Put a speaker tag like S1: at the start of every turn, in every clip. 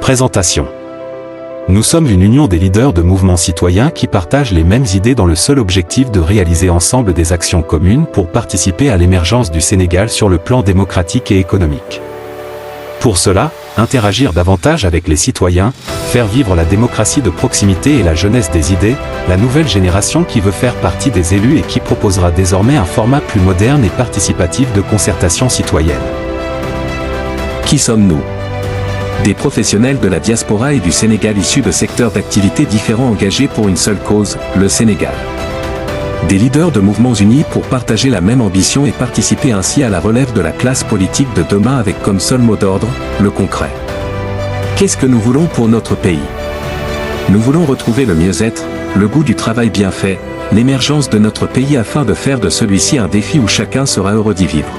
S1: Présentation. Nous sommes une union des leaders de mouvements citoyens qui partagent les mêmes idées dans le seul objectif de réaliser ensemble des actions communes pour participer à l'émergence du Sénégal sur le plan démocratique et économique. Pour cela, interagir davantage avec les citoyens, faire vivre la démocratie de proximité et la jeunesse des idées, la nouvelle génération qui veut faire partie des élus et qui proposera désormais un format plus moderne et participatif de concertation citoyenne.
S2: Qui sommes-nous ? Des professionnels de la diaspora et du Sénégal issus de secteurs d'activité différents engagés pour une seule cause, le Sénégal. Des leaders de mouvements unis pour partager la même ambition et participer ainsi à la relève de la classe politique de demain avec comme seul mot d'ordre, le concret. Qu'est-ce que nous voulons pour notre pays ? Nous voulons retrouver le mieux-être, le goût du travail bien fait, l'émergence de notre pays afin de faire de celui-ci un défi où chacun sera heureux d'y vivre.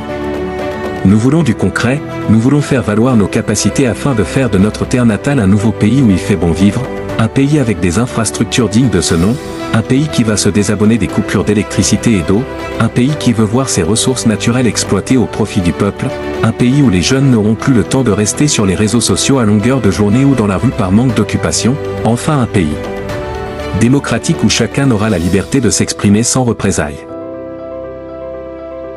S2: Nous voulons du concret, nous voulons faire valoir nos capacités afin de faire de notre terre natale un nouveau pays où il fait bon vivre, un pays avec des infrastructures dignes de ce nom, un pays qui va se désabonner des coupures d'électricité et d'eau, un pays qui veut voir ses ressources naturelles exploitées au profit du peuple, un pays où les jeunes n'auront plus le temps de rester sur les réseaux sociaux à longueur de journée ou dans la rue par manque d'occupation, enfin un pays démocratique où chacun aura la liberté de s'exprimer sans représailles.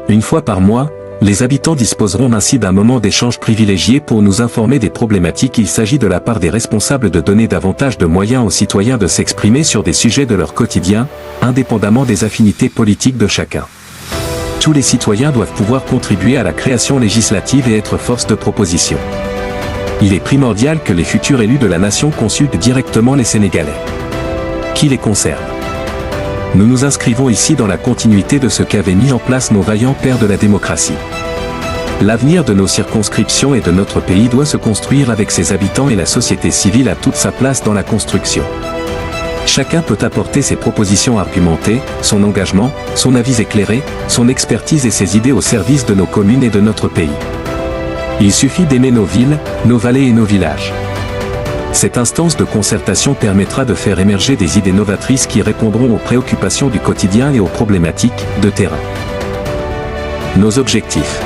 S2: Une fois par mois, les habitants disposeront ainsi d'un moment d'échange privilégié pour nous informer des problématiques. Il s'agit de la part des responsables de donner davantage de moyens aux citoyens de s'exprimer sur des sujets de leur quotidien, indépendamment des affinités politiques de chacun. Tous les citoyens doivent pouvoir contribuer à la création législative et être force de proposition. Il est primordial que les futurs élus de la nation consultent directement les Sénégalais. Qui les concerne ? Nous nous inscrivons ici dans la continuité de ce qu'avaient mis en place nos vaillants pères de la démocratie. L'avenir de nos circonscriptions et de notre pays doit se construire avec ses habitants et la société civile a toute sa place dans la construction. Chacun peut apporter ses propositions argumentées, son engagement, son avis éclairé, son expertise et ses idées au service de nos communes et de notre pays. Il suffit d'aimer nos villes, nos vallées et nos villages. Cette instance de concertation permettra de faire émerger des idées novatrices qui répondront aux préoccupations du quotidien et aux problématiques de terrain. Nos objectifs.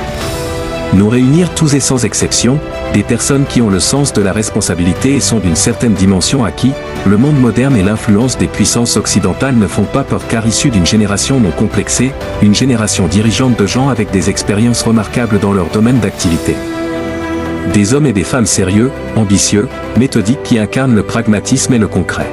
S2: Nous réunir tous et sans exception, des personnes qui ont le sens de la responsabilité et sont d'une certaine dimension à qui, le monde moderne et l'influence des puissances occidentales ne font pas peur car issus d'une génération non complexée, une génération dirigeante de gens avec des expériences remarquables dans leur domaine d'activité. Des hommes et des femmes sérieux, ambitieux, méthodiques qui incarnent le pragmatisme et le concret.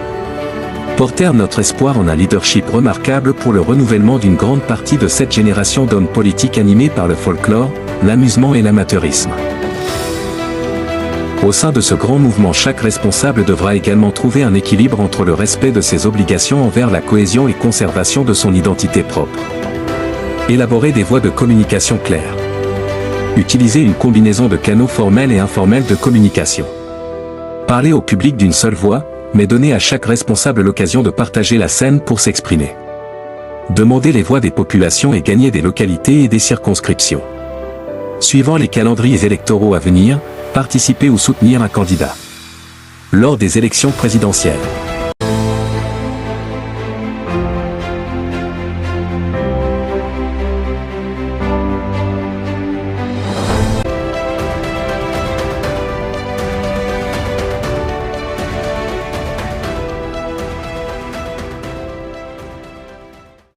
S2: Portèrent notre espoir en un leadership remarquable pour le renouvellement d'une grande partie de cette génération d'hommes politiques animés par le folklore, l'amusement et l'amateurisme. Au sein de ce grand mouvement, chaque responsable devra également trouver un équilibre entre le respect de ses obligations envers la cohésion et conservation de son identité propre. Élaborer des voies de communication claires. Utiliser une combinaison de canaux formels et informels de communication. Parler au public d'une seule voix, mais donner à chaque responsable l'occasion de partager la scène pour s'exprimer. Demander les voix des populations et gagner des localités et des circonscriptions. Suivant les calendriers électoraux à venir, participer ou soutenir un candidat. Lors des élections présidentielles.